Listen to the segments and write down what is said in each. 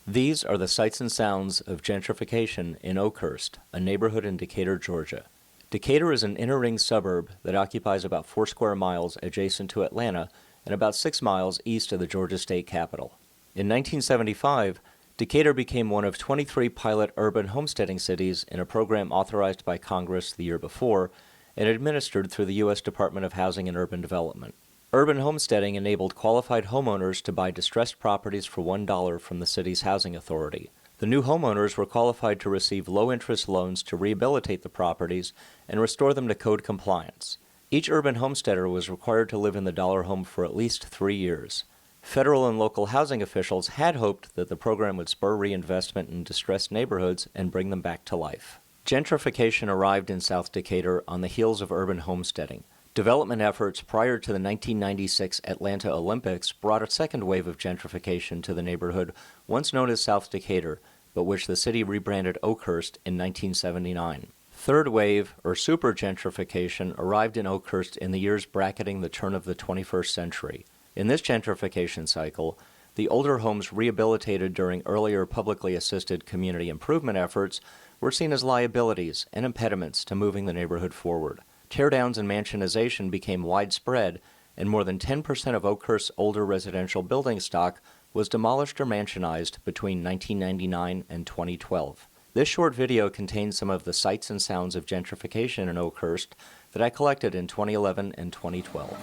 These are the sights and sounds of gentrification in Oakhurst, a neighborhood in Decatur, Georgia. Decatur is an inner-ring suburb that occupies about 4 square miles adjacent to Atlanta and about 6 miles east of the Georgia state capital. In 1975, Decatur became one of 23 pilot urban homesteading cities in a program authorized by Congress the year before and administered through the U.S. Department of Housing and Urban Development. Urban homesteading enabled qualified homeowners to buy distressed properties for $1 from the city's housing authority. The new homeowners were qualified to receive low-interest loans to rehabilitate the properties and restore them to code compliance. Each urban homesteader was required to live in the dollar home for at least 3 years. Federal and local housing officials had hoped that the program would spur reinvestment in distressed neighborhoods and bring them back to life. Gentrification arrived in South Decatur on the heels of urban homesteading. Development efforts prior to the 1996 Atlanta Olympics brought a second wave of gentrification to the neighborhood once known as South Decatur, but which the city rebranded Oakhurst in 1979. Third wave, or super gentrification, arrived in Oakhurst in the years bracketing the turn of the 21st century. In this gentrification cycle, the older homes rehabilitated during earlier publicly assisted community improvement efforts were seen as liabilities and impediments to moving the neighborhood forward. Teardowns and mansionization became widespread, and more than 10% of Oakhurst's older residential building stock was demolished or mansionized between 1999 and 2012. This short video contains some of the sights and sounds of gentrification in Oakhurst that I collected in 2011 and 2012.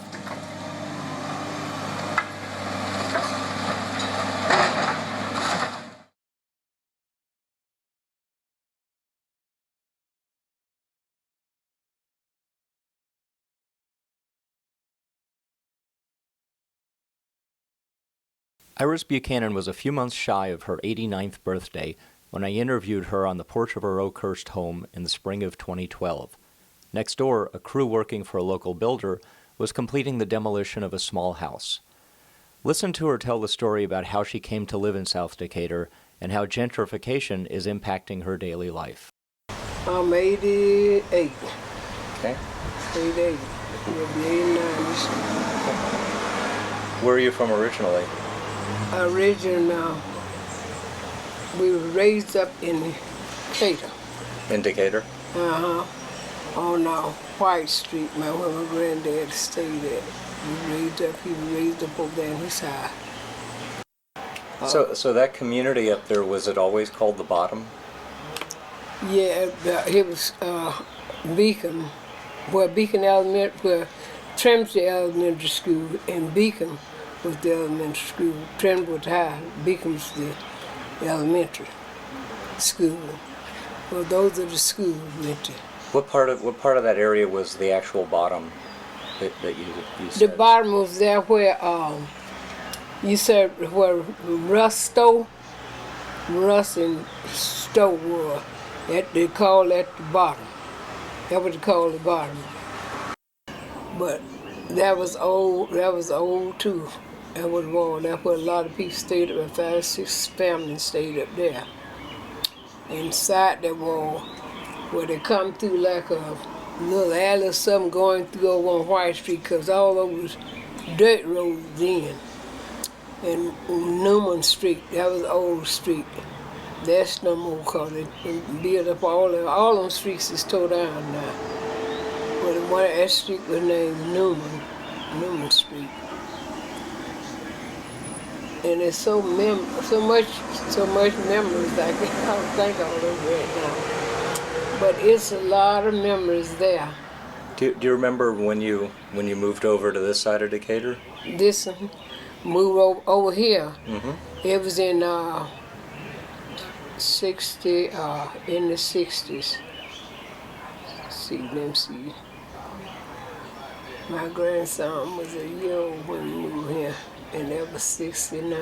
Charis Buchanan was a few months shy of her 89th birthday when I interviewed her on the porch of her Oakhurst home in the spring of 2012. Next door, a crew working for a local builder was completing the demolition of a small house. Listen to her tell the story about how she came to live in South Decatur and how gentrification is impacting her daily life. I'm 88. Okay. 88. You'll be 89. Where are you from originally? Original, we were raised up in Decatur. In Decatur? On White Street, where my granddad stayed at. He was raised up over there in his house. So that community up there, was it always called the Bottom? Yeah, it was Beacon, Beacon Elementary, where Trimsey Elementary School and Beacon was the elementary school. Trentwood High, Beacon was the elementary school. Well, those are the schools we went to. What part of that area was the actual Bottom that you said? The Bottom was there where you said where Russ and Stowe were. They call that the Bottom. That's what they call the Bottom. But that was old. That was old too. That was wrong. That's where a lot of people stayed up. 5 or 6 families stayed up there. Inside that wall, where they come through like a little alley or something going through over on White Street, because all over was dirt roads then. And Newman Street, that was the old street. That's no more because they built up all them streets is tore down now. But one that street was named Newman Street. And there's so much memories I can't think of it right now. But it's a lot of memories there. Do you remember when you moved over to this side of Decatur? This moved over here. Mm-hmm. It was in 60 in the 60s. Let me see. My grandson was a year old when we moved here. And that was 69.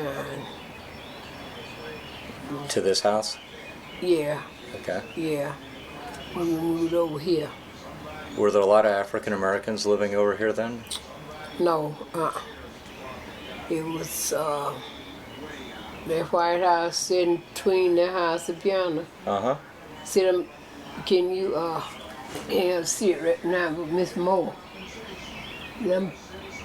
To this house? Yeah. Okay. Yeah. When we moved over here. Were there a lot of African Americans living over here then? No. It was that White House sitting between the house and piano. Uh-huh. Can you see it right now with Miss Moore?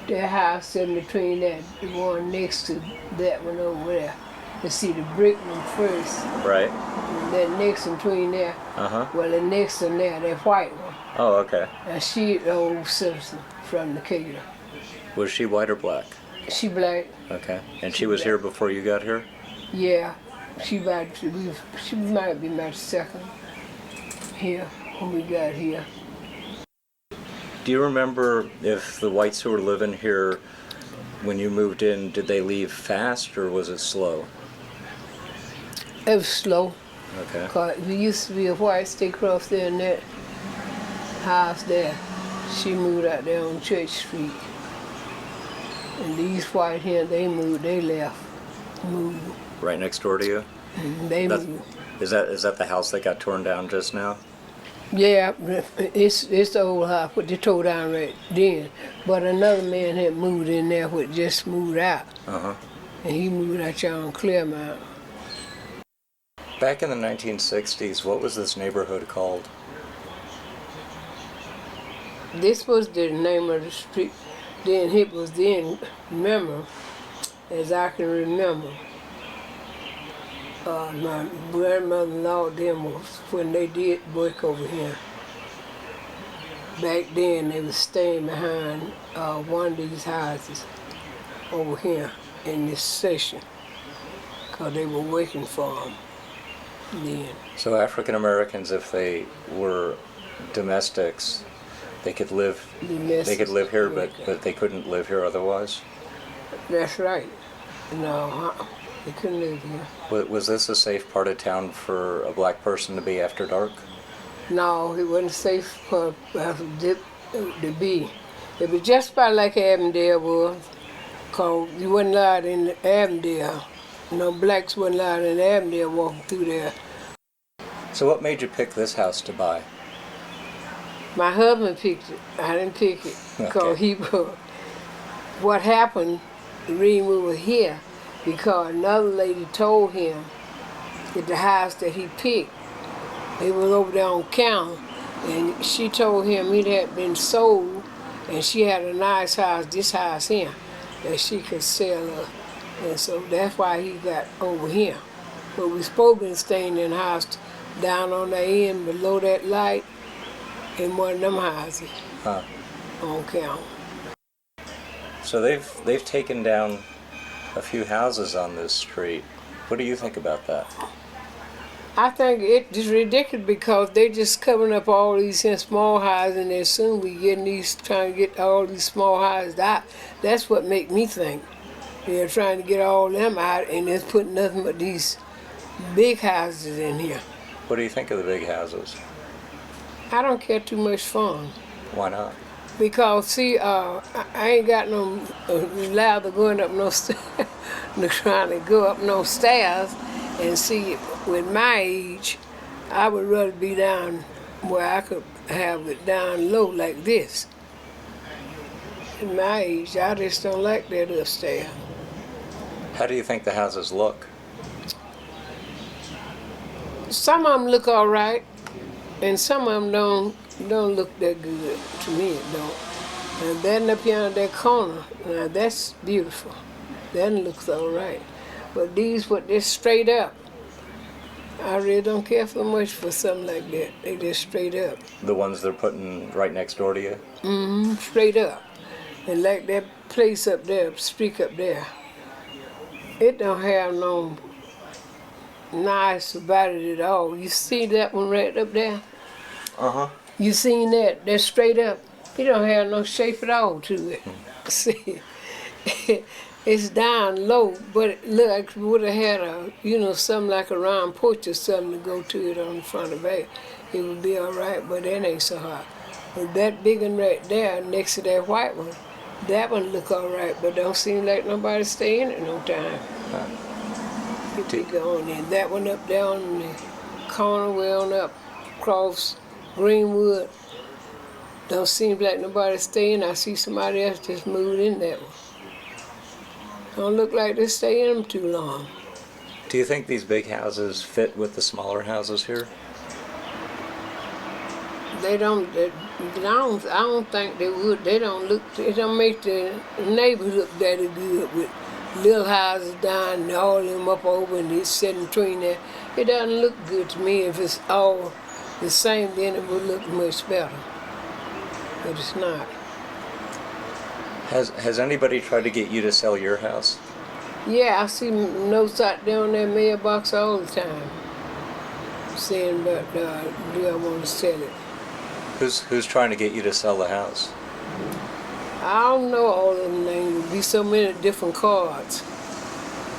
That house in between that, the one next to that one over there. You see the brick one first, Right. and that next one between there. Uh-huh. Well, the next one there, that white one. Oh, okay. And she the old citizen from Decatur. Was she white or black? She black. Okay. And she was here before you got here? Yeah. She might be my second here when we got here. Do you remember if the whites who were living here when you moved in, did they leave fast or was it slow? It was slow. Okay. Cause we used to be a white stay across there in that house there. She moved out there on Church Street. And these white here, they left, moved. Right next door to you? They That's- moved. Is that the house that got torn down just now? Yeah, it's the old house, what they tore down right then. But another man had moved in there, what just moved out. Uh-huh. And he moved out here on Claremont. Back in the 1960s, what was this neighborhood called? This was the name of the street. Then it was then, remember, as I can remember, my grandmother-in-law them was when they did work over here. Back then they was staying behind one of these houses over here in this section, cause they were working for them then. So African Americans, if they were domestics, they could live here, but they couldn't live here otherwise? That's right. No, they couldn't live here. Was this a safe part of town for a black person to be after dark? No, it wasn't safe for to be. It was just about like Avondale was, cause you wasn't allowed in Avondale. No blacks wasn't allowed in Avondale walking through there. So what made you pick this house to buy? My husband picked it. I didn't pick it, cause Okay. what happened, the reason we were here, because another lady told him that the house that he picked, it was over there on County, and she told him it had been sold, and she had a nice house, this house here, that she could sell her. And so that's why he got over here. But we supposed to be staying in the house down on the end below that light in one of them houses Huh. on County. So they've taken down a few houses on this street. What do you think about that? I think it is ridiculous because they just covering up all these small houses, and then soon we trying to get all these small houses out. That's what make me think. They're trying to get all them out and just putting nothing but these big houses in here. What do you think of the big houses? I don't care too much for them. Why not? Because, see, I ain't got no lather going up no stairs, trying to go up no stairs. And see, with my age, I would rather be down where I could have it down low like this. At my age, I just don't like that upstairs. How do you think the houses look? Some of them look all right, and some of them don't look that good. To me, it don't. And that up here in that corner, now that's beautiful. That looks all right. But these, what they're straight up, I really don't care so much for something like that. They just straight up. The ones they're putting right next door to you? Mm-hmm, straight up. And like that place up there, street up there, it don't have no nice about it at all. You see that one right up there? Uh-huh. You seen that? That's straight up. It don't have no shape at all to it. See, it's down low, but it look like it would have had something like a round porch or something to go to it on the front of it. It would be all right, but that ain't so hot. But that big one right there next to that white one, that one look all right, but don't seem like nobody stay in it no time. It be gone. And that one up there on the corner way on up across Greenwood, don't seem like nobody stay in. I see somebody else just moved in that one. Don't look like they stay in them too long. Do you think these big houses fit with the smaller houses here? I don't think they would. They don't make the neighborhood look that good with little houses down and all them up over and it's sitting between there. It doesn't look good to me. If it's all the same, then it would look much better. But it's not. Has anybody tried to get you to sell your house? Yeah, I see notes out there on that mailbox all the time saying about do I want to sell it. Who's trying to get you to sell the house? I don't know all of them names. There'll be so many different cards.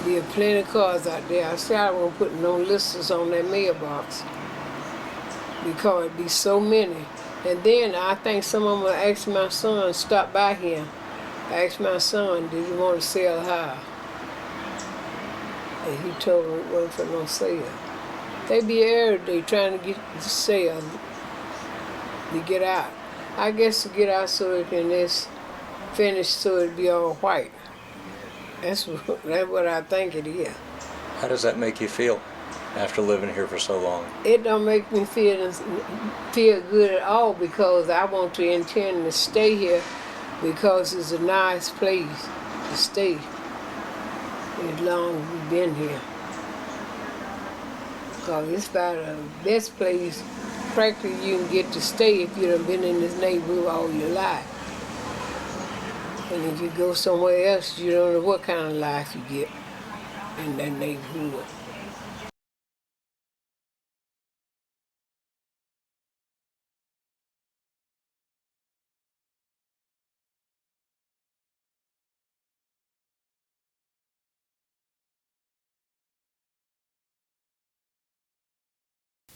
There'll be plenty of cards out there. I say I won't put no listers on that mailbox because it'd be so many. And then I think some of them will ask my son, stop by here. I asked my son, did you want to sell a house? And he told me it wasn't for no sale. They be every day trying to get the sale to get out. I guess to get out so it can just finish so it be all white. That's what I think it is. How does that make you feel after living here for so long? It don't make me feel good at all because I want to intend to stay here because it's a nice place to stay as long as we've been here. Because it's about the best place practically you can get to stay if you done been in this neighborhood all your life. And if you go somewhere else, you don't know what kind of life you get in that neighborhood.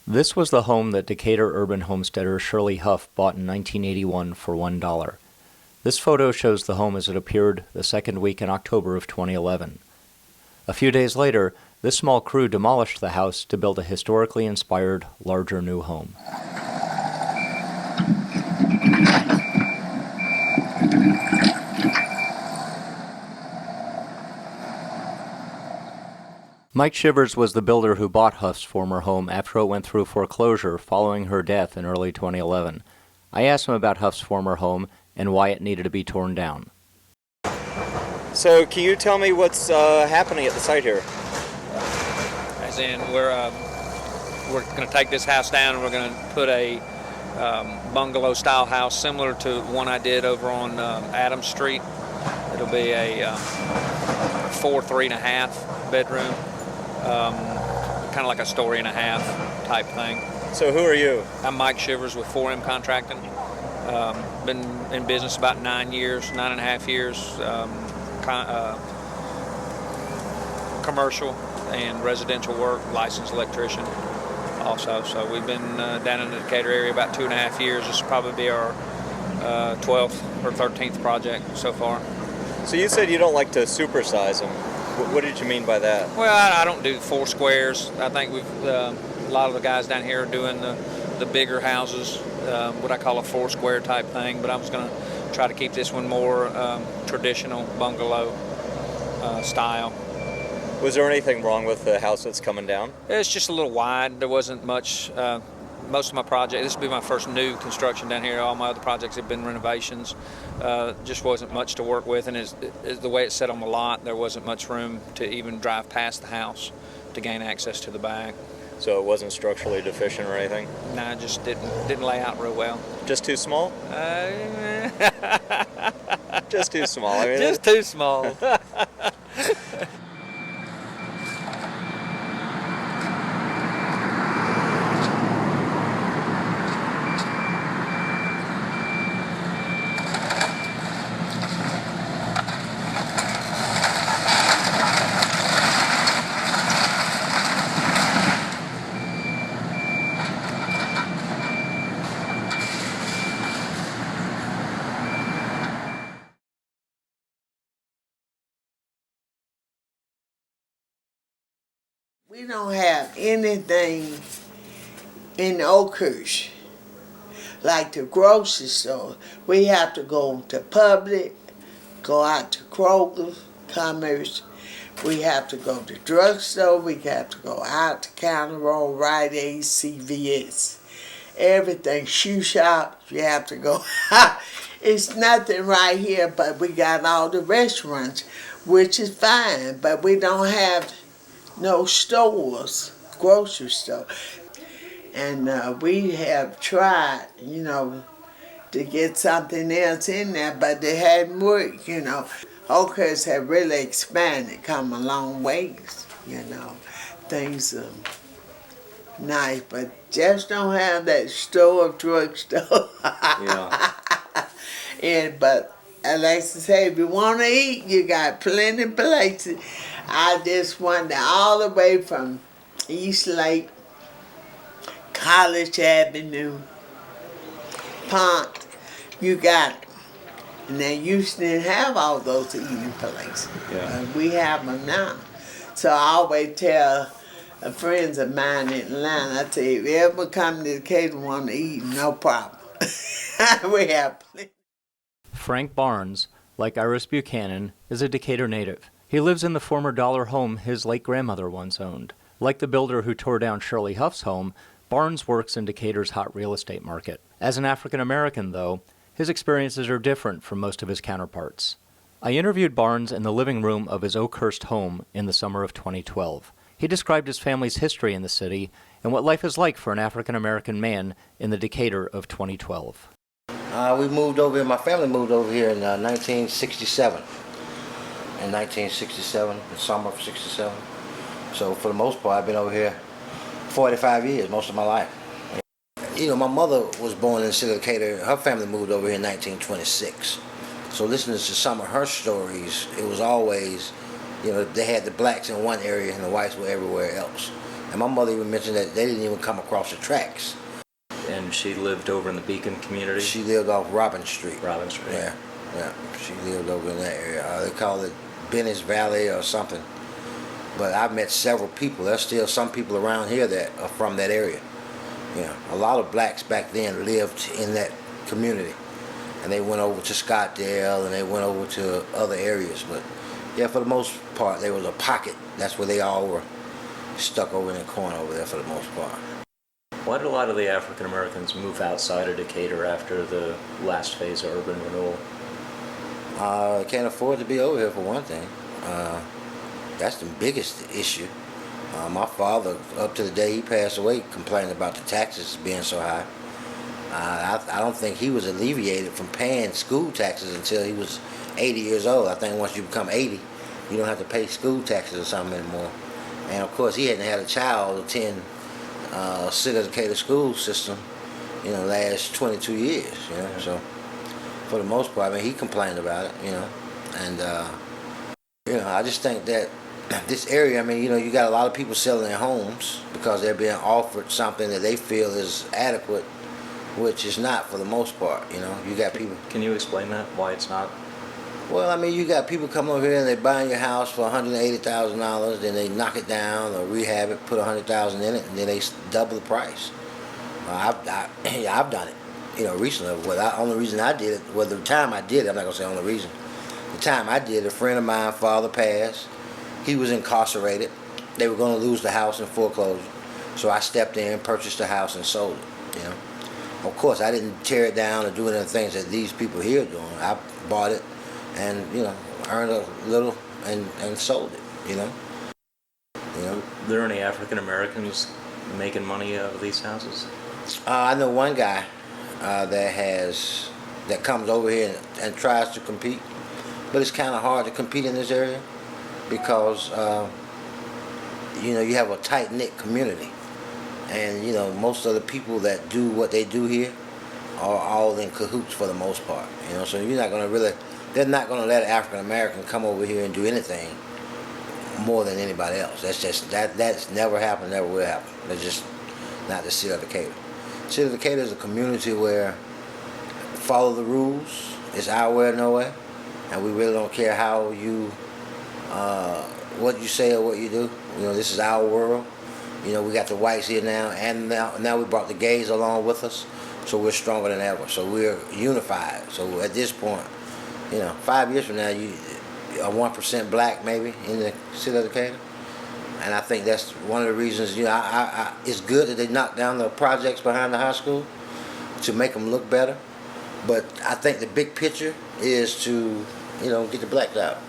This was the home that Decatur urban homesteader Shirley Huff bought in 1981 for $1. This photo shows the home as it appeared the second week in October of 2011. A few days later, this small crew demolished the house to build a historically inspired, larger new home. Mike Shivers was the builder who bought Huff's former home after it went through foreclosure following her death in early 2011. I asked him about Huff's former home and why it needed to be torn down. So, can you tell me what's happening at the site here? As in, we're going to take this house down and we're going to put a bungalow-style house similar to one I did over on Adams Street. It'll be a 3.5 bedroom, kind of like a story and a half type thing. So, who are you? I'm Mike Shivers with 4M Contracting. Been in business about 9.5 years. Commercial and residential work, licensed electrician also. So we've been down in the Decatur area about 2.5 years. This will probably be our 12th or 13th project so far. So you said you don't like to supersize them. What did you mean by that? Well, I don't do four squares. I think a lot of the guys down here are doing the bigger houses, what I call a 4-square type thing, but I was going to try to keep this one more traditional bungalow style. Was there anything wrong with the house that's coming down? It's just a little wide. There wasn't much. Most of my projects, this will be my first new construction down here. All my other projects have been renovations. Just wasn't much to work with, and the way it's set on the lot, there wasn't much room to even drive past the house to gain access to the back. So it wasn't structurally deficient or anything? No, it just didn't lay out real well. Just too small? Just too small. I mean, just too small. We don't have anything in Oakhurst like the grocery store. We have to go to Publix, go out to Kroger, Commerce. We have to go to drugstore. We have to go out to County Road, Rite Aid, CVS. Everything, shoe shops, you have to go. It's nothing right here, but we got all the restaurants. which is fine, but we don't have no stores, grocery store. And we have tried, to get something else in there, but they hadn't worked. Oakhurst have really expanded, come a long ways, Things are nice, but just don't have that store, drugstore. Yeah. But I like to say, if you want to eat, you got plenty of places. I just wonder all the way from East Lake, College Avenue, Pont, you got it. And they used to have all those eating places. Yeah. But we have them now. So I always tell friends of mine in Atlanta, I tell you, if you ever come to Decatur and want to eat, no problem. We have plenty. Frank Barnes, like Iris Buchanan, is a Decatur native. He lives in the former dollar home his late grandmother once owned. Like the builder who tore down Shirley Huff's home, Barnes works in Decatur's hot real estate market. As an African American, though, his experiences are different from most of his counterparts. I interviewed Barnes in the living room of his Oakhurst home in the summer of 2012. He described his family's history in the city and what life is like for an African American man in the Decatur of 2012. We moved over here, my family moved over here in 1967. In 1967, the summer of 67. So for the most part, I've been over here 45 years, most of my life. My mother was born in the city of Decatur. Her family moved over here in 1926. So listening to some of her stories, it was always, they had the blacks in one area and the whites were everywhere else. And my mother even mentioned that they didn't even come across the tracks. And she lived over in the Beacon community? She lived off Robin Street. Robin Street. Yeah. She lived over in that area. They call it Bennett's Valley or something. But I've met several people. There's still some people around here that are from that area. A lot of blacks back then lived in that community. And they went over to Scottdale and they went over to other areas. But yeah, for the most part, there was a pocket. That's where they all were stuck over in the corner over there for the most part. Why did a lot of the African Americans move outside of Decatur after the last phase of urban renewal? Can't afford to be over here for one thing. That's the biggest issue. My father, up to the day he passed away, complained about the taxes being so high. I don't think he was alleviated from paying school taxes until he was 80 years old. I think once you become 80, you don't have to pay school taxes or something anymore. And of course, he hadn't had a child attend City of Decatur school system, last 22 years, So for the most part, he complained about it, And, I just think that this area, you got a lot of people selling their homes because they're being offered something that they feel is adequate, which is not for the most part, You got people. Can you explain that, why it's not? Well, you got people come over here and they buy your house for $180,000, then they knock it down or rehab it, put $100,000 in it, and then they double the price. I've done it, recently. The only reason I did it, the time I did it, I'm not gonna say only reason. The time I did it, a friend of mine, father passed. He was incarcerated. They were gonna lose the house in foreclosure, so I stepped in, purchased the house, and sold it. Of course, I didn't tear it down or do any of the things that these people here are doing. I bought it. And earned a little and sold it. Are there any African Americans making money out of these houses? I know one guy that comes over here and tries to compete, but it's kind of hard to compete in this area because you have a tight knit community, and most of the people that do what they do here are all in cahoots for the most part. So you're not going to really. They're not going to let an African American come over here and do anything more than anybody else. That's never happened, never will happen. That's just not the city of Decatur. City of Decatur is a community where follow the rules. It's our way or no way, and we really don't care how you, what you say or what you do. This is our world. We got the whites here now, and now we brought the gays along with us, so we're stronger than ever. So we're unified. So at this point. 5 years from now, you are 1% black maybe in the city of Decatur, and I think that's one of the reasons. It's good that they knocked down the projects behind the high school to make them look better, but I think the big picture is to get the blacks out.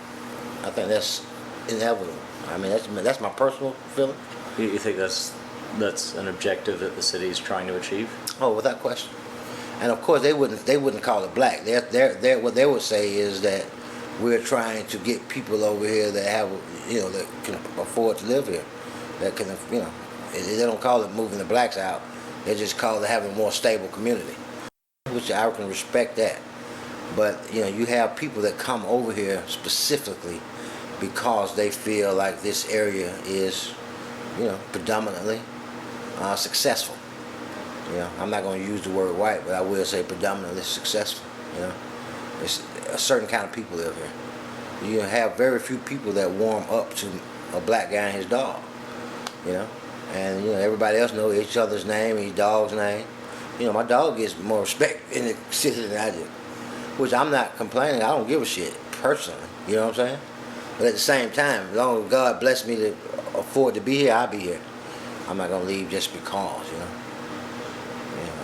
I think that's inevitable. I mean, that's my personal feeling. You think that's an objective that the city is trying to achieve? Oh, without question. And of course, they wouldn't call it black. What they would say is that we're trying to get people over here that have, that can afford to live here, that can, they don't call it moving the blacks out. They just call it having a more stable community, which I can respect that. But you have people that come over here specifically because they feel like this area is, predominantly successful. I'm not going to use the word white, but I will say predominantly successful. It's a certain kind of people live here. You have very few people that warm up to a black guy and his dog. And everybody else knows each other's name, each dog's name. My dog gets more respect in the city than I do, which I'm not complaining. I don't give a shit personally. You know what I'm saying? But at the same time, as long as God bless me to afford to be here, I'll be here. I'm not gonna leave just because.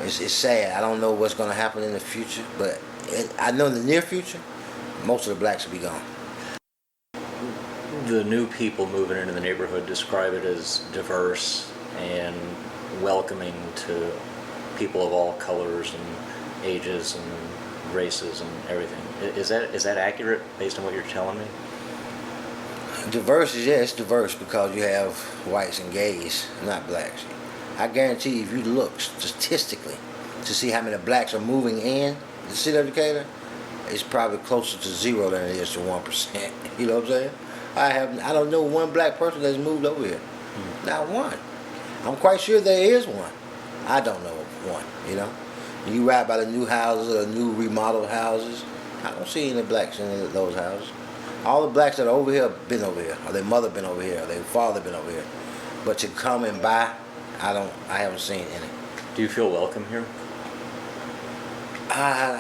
It's sad. I don't know what's gonna happen in the future, but I know in the near future, most of the blacks will be gone. The new people moving into the neighborhood describe it as diverse and welcoming to people of all colors and ages and races and everything. Is that accurate based on what you're telling me? Diverse it's diverse because you have whites and gays, not blacks. I guarantee you, if you look statistically to see how many blacks are moving in the city of Decatur, it's probably closer to 0 than it is to 1%. You know what I'm saying? I don't know one black person that's moved over here. Not one. I'm quite sure there is one. I don't know one. You ride by the new houses or the new remodeled houses, I don't see any blacks in those houses. All the blacks that are over here have been over here, or their mother been over here, or their father been over here. But to come and buy, I haven't seen any. Do you feel welcome here? I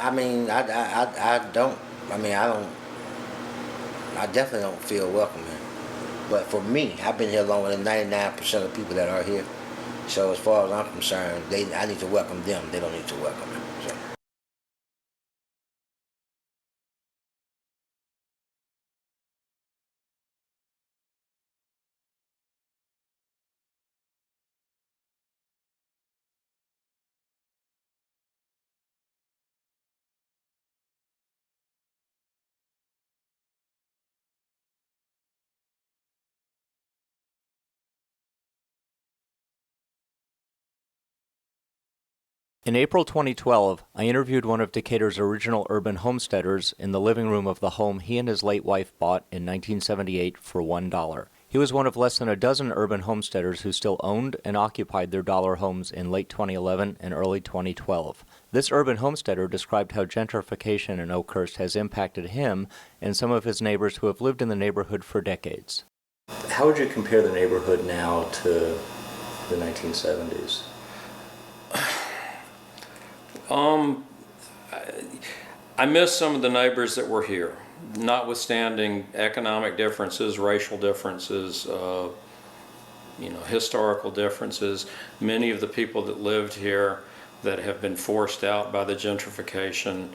definitely don't feel welcome here. But for me, I've been here longer than 99% of the people that are here. So as far as I'm concerned, I need to welcome them. They don't need to welcome me. So. In April 2012, I interviewed one of Decatur's original urban homesteaders in the living room of the home he and his late wife bought in 1978 for $1. He was one of less than a dozen urban homesteaders who still owned and occupied their dollar homes in late 2011 and early 2012. This urban homesteader described how gentrification in Oakhurst has impacted him and some of his neighbors who have lived in the neighborhood for decades. How would you compare the neighborhood now to the 1970s? I miss some of the neighbors that were here, notwithstanding economic differences, racial differences, historical differences. Many of the people that lived here that have been forced out by the gentrification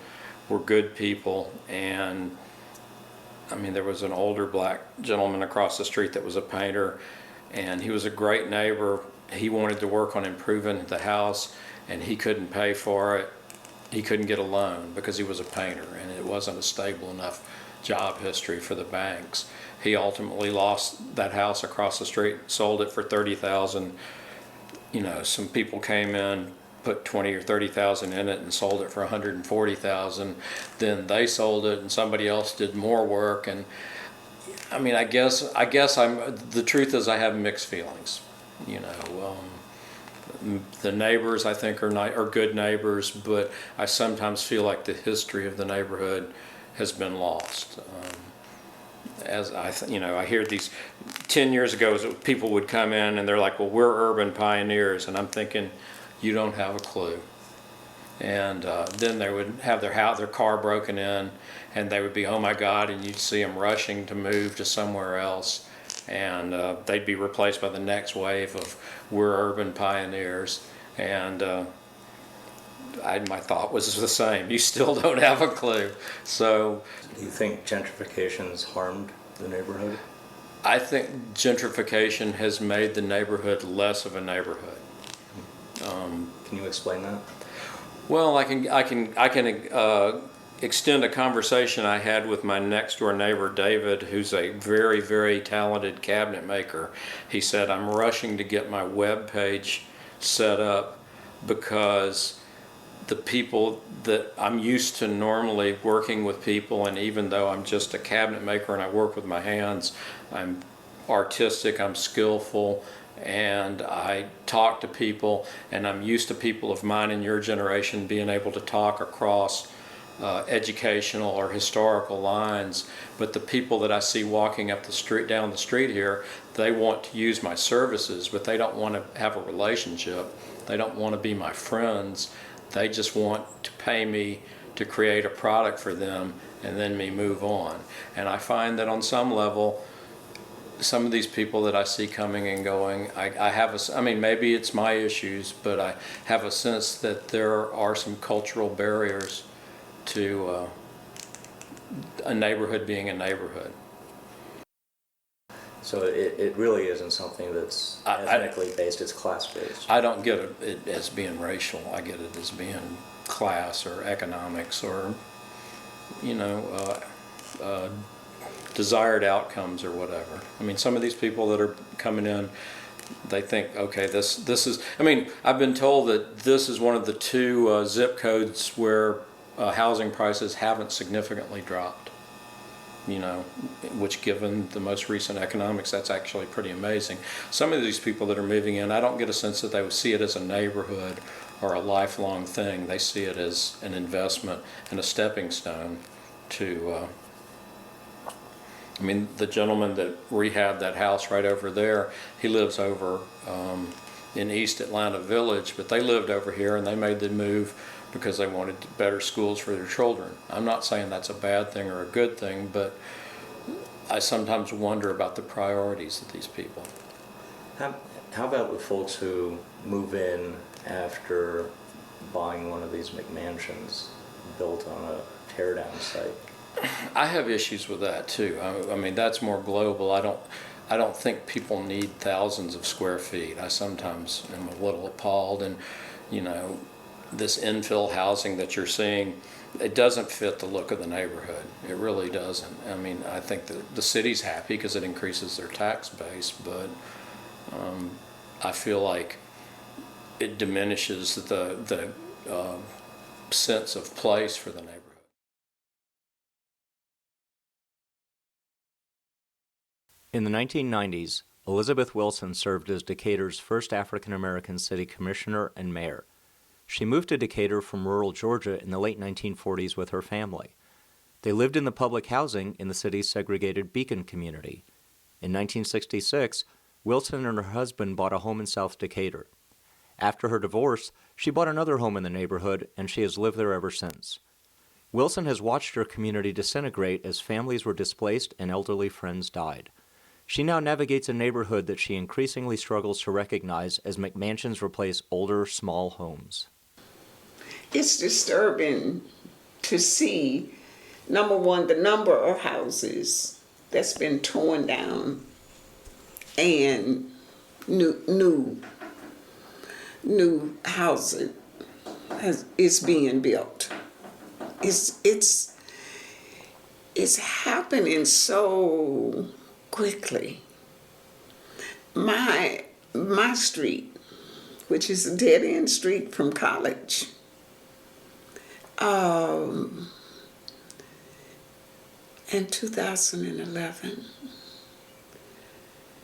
were good people. And there was an older black gentleman across the street that was a painter, and he was a great neighbor. He wanted to work on improving the house, and he couldn't pay for it. He couldn't get a loan because he was a painter, and it wasn't a stable enough job history for the banks. He ultimately lost that house across the street, sold it for $30,000. Some people came in, put $20,000 or $30,000 in it, and sold it for $140,000. Then they sold it, and somebody else did more work. And I guess the truth is I have mixed feelings. The neighbors, I think, are good neighbors, but I sometimes feel like the history of the neighborhood has been lost. I hear these 10 years ago, people would come in and they're like, well, we're urban pioneers, and I'm thinking, you don't have a clue. And then they would have their car broken in, and they would be, oh my God, and you'd see them rushing to move to somewhere else. And they'd be replaced by the next wave of we're urban pioneers. And my thought was the same. You still don't have a clue. So, do you think gentrification's harmed the neighborhood? I think gentrification has made the neighborhood less of a neighborhood. Can you explain that? Well, I can extend a conversation I had with my next door neighbor, David, who's a very, very talented cabinet maker. He said, I'm rushing to get my web page set up because the people that I'm used to normally working with people, and even though I'm just a cabinet maker and I work with my hands, I'm artistic, I'm skillful, and I talk to people, and I'm used to people of mine and your generation being able to talk across educational or historical lines. But the people that I see walking up the street, down the street here, they want to use my services, but they don't want to have a relationship. They don't want to be my friends. They just want to pay me to create a product for them and then me move on. And I find that on some level, some of these people that I see coming and going, I mean, maybe it's my issues, but I have a sense that there are some cultural barriers to a neighborhood being a neighborhood. So it really isn't something that's ethnically based, it's class based. I don't get it as being racial. I get it as being class or economics or, you know, desired outcomes or whatever. I mean, some of these people that are coming in, they think, okay, this is, I mean, I've been told that this is one of the two zip codes where housing prices haven't significantly dropped. You know, which given the most recent economics, that's actually pretty amazing. Some of these people that are moving in, I don't get a sense that they would see it as a neighborhood or a lifelong thing. They see it as an investment and a stepping stone to, I mean, the gentleman that rehabbed that house right over there, he lives over in East Atlanta Village, but they lived over here and they made the move because they wanted better schools for their children. I'm not saying that's a bad thing or a good thing, but I sometimes wonder about the priorities of these people. How about with folks who move in after buying one of these McMansions built on a teardown site? I have issues with that too. I mean, that's more global. I don't think people need thousands of square feet. I sometimes am a little appalled, and you know, this infill housing that you're seeing, it doesn't fit the look of the neighborhood. It really doesn't. I mean, I think the city's happy because it increases their tax base, but I feel like it diminishes the sense of place for the neighborhood. In the 1990s, Elizabeth Wilson served as Decatur's first African-American city commissioner and mayor. She moved to Decatur from rural Georgia in the late 1940s with her family. They lived in the public housing in the city's segregated Beacon community. In 1966, Wilson and her husband bought a home in South Decatur. After her divorce, she bought another home in the neighborhood, and she has lived there ever since. Wilson has watched her community disintegrate as families were displaced and elderly friends died. She now navigates a neighborhood that she increasingly struggles to recognize as McMansions replace older, small homes. It's disturbing to see, number one, the number of houses that's been torn down and new housing is being built. It's happening so quickly. My street, which is a dead-end street from College, in 2011,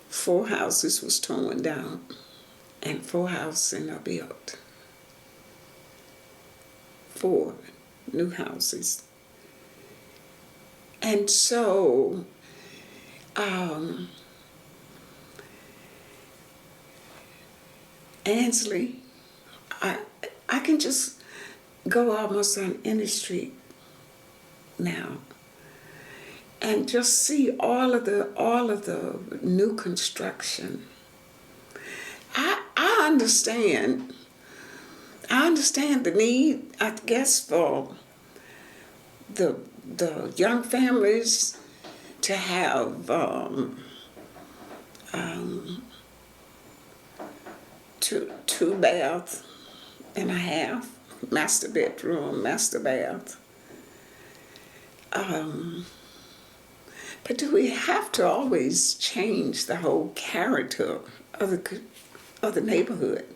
4 houses was torn down and 4 houses are built. 4 new houses. And so, Ansley, I can just go almost on any street now and just see all of the new construction. I understand the need, I guess, for the young families to have two baths and a half, master bedroom, master bath. But do we have to always change the whole character of the neighborhood?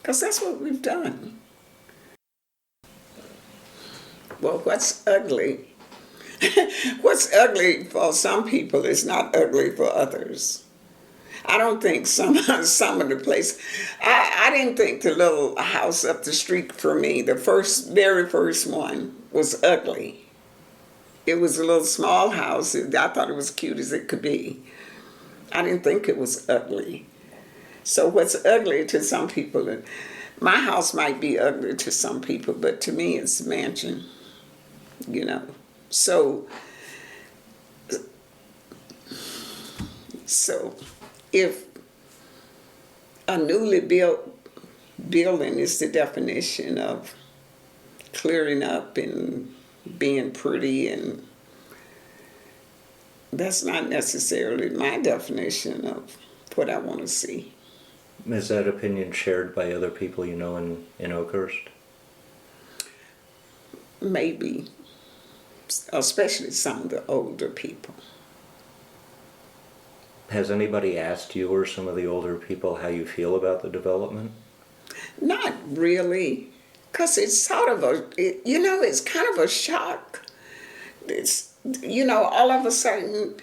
Because that's what we've done. Well, what's ugly? What's ugly for some people is not ugly for others. I don't think some of the place. I didn't think the little house up the street from me, the very first one, was ugly. It was a little small house. I thought it was cute as it could be. I didn't think it was ugly. So what's ugly to some people, my house might be ugly to some people, but to me it's a mansion, you know. So if a newly built building is the definition of clearing up and being pretty, and that's not necessarily my definition of what I want to see. Is that opinion shared by other people you know in Oakhurst? Maybe, especially some of the older people. Has anybody asked you or some of the older people how you feel about the development? Not really, because it's sort of it's kind of a shock. It's, all of a sudden,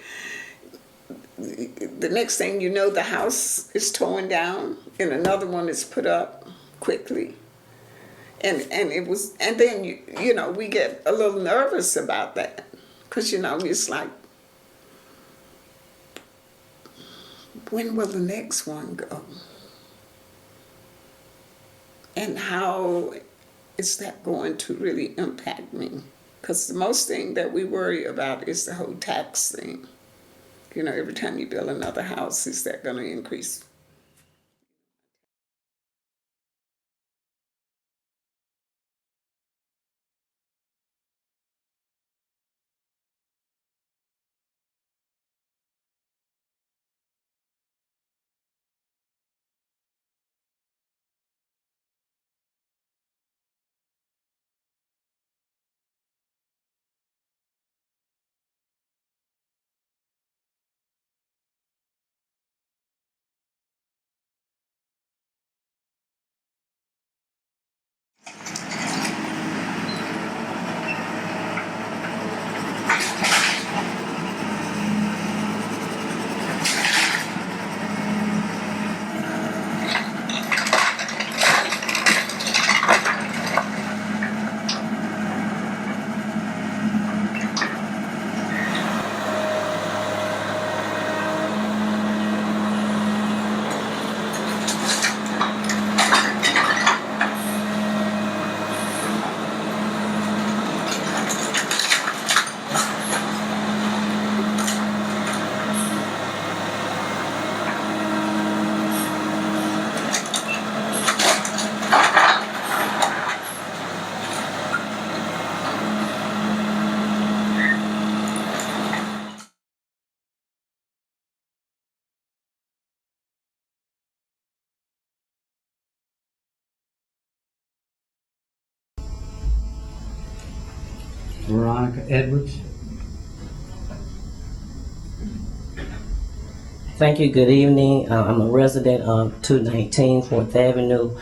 the next thing you know, the house is torn down and another one is put up quickly. And then we get a little nervous about that, because it's like, when will the next one go? And how is that going to really impact me? Because the most thing that we worry about is the whole tax thing. Every time you build another house, is that going to increase? Veronica Edwards. Thank you. Good evening. I'm a resident of 219 4th Avenue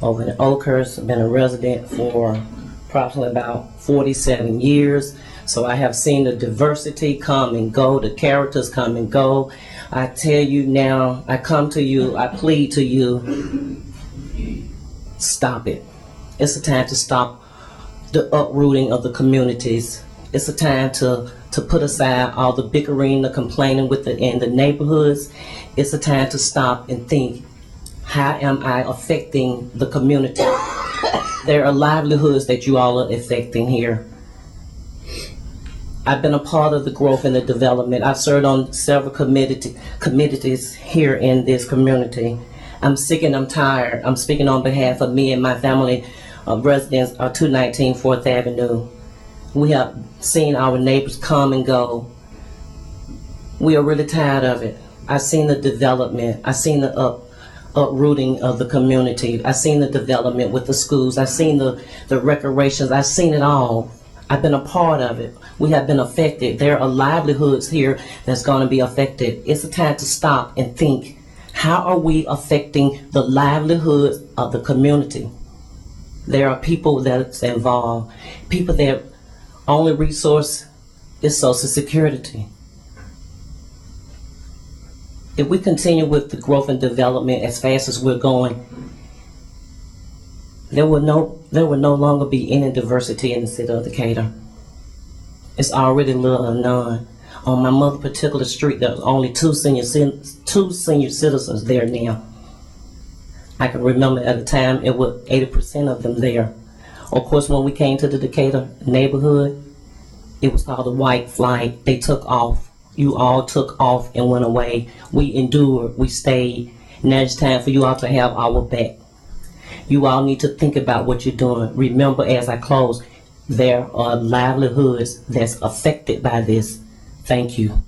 over in Oakhurst. I've been a resident for approximately about 47 years. So I have seen the diversity come and go, the characters come and go. I tell you now, I come to you, I plead to you, stop it. It's a time to stop the uprooting of the communities. It's a time to put aside all the bickering, the complaining in the neighborhoods. It's a time to stop and think, how am I affecting the community? There are livelihoods that you all are affecting here. I've been a part of the growth and the development. I've served on several committees here in this community. I'm sick and I'm tired. I'm speaking on behalf of me and my family of residents of 219 4th Avenue. We have seen our neighbors come and go. We are really tired of it. I've seen the development. I've seen the uprooting of the community. I've seen the development with the schools. I've seen the recreations. I've seen it all. I've been a part of it. We have been affected. There are livelihoods here that's going to be affected. It's a time to stop and think, how are we affecting the livelihoods of the community? There are people that's involved, people that only resource is Social Security. If we continue with the growth and development as fast as we're going, there will no longer be any diversity in the city of Decatur. It's already little or none. On my mother particular street, there's only two senior citizens there now. I can remember at the time it was 80% of them there. Of course, when we came to the Decatur neighborhood, it was called the white flight. They took off. You all took off and went away. We endured. We stayed. Now it's time for you all to have our back. You all need to think about what you're doing. Remember, as I close, there are livelihoods that's affected by this. Thank you.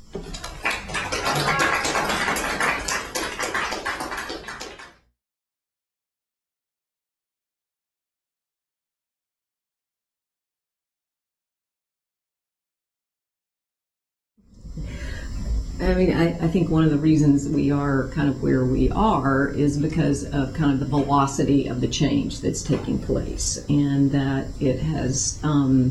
I mean, I think one of the reasons we are kind of where we are is because of kind of the velocity of the change that's taking place, and that it has, you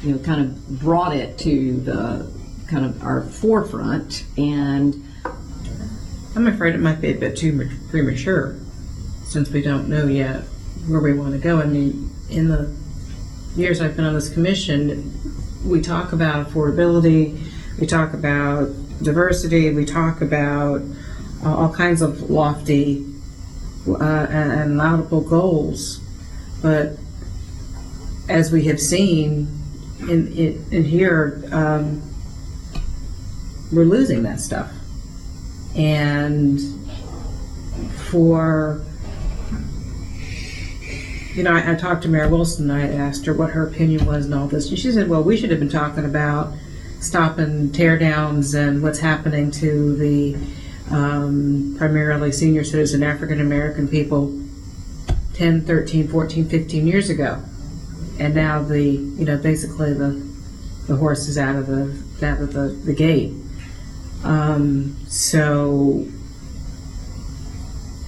know, kind of brought it to the kind of our forefront. And I'm afraid it might be a bit too premature, since we don't know yet where we want to go. I mean, in the years I've been on this commission, we talk about affordability, we talk about diversity, we talk about all kinds of lofty and laudable goals, but as we have seen in here, we're losing that stuff. And for, you know, I talked to Mayor Wilson and I asked her what her opinion was and all this, and she said, well, we should have been talking about stopping tear downs and what's happening to the primarily senior citizen African American people 10, 13, 14, 15 years ago. And now basically the horse is out of the gate. So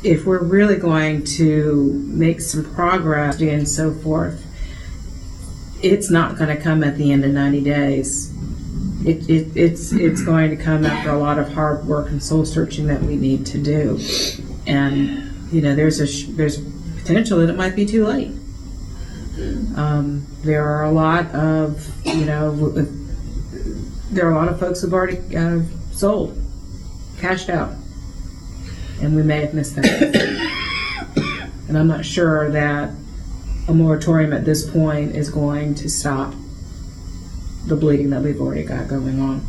if we're really going to make some progress and so forth, it's not going to come at the end of 90 days. It's going to come after a lot of hard work and soul searching that we need to do, and you know there's potential that it might be too late. There are a lot of folks who've already sold, cashed out, and we may have missed that. And I'm not sure that a moratorium at this point is going to stop the bleeding that we've already got going on.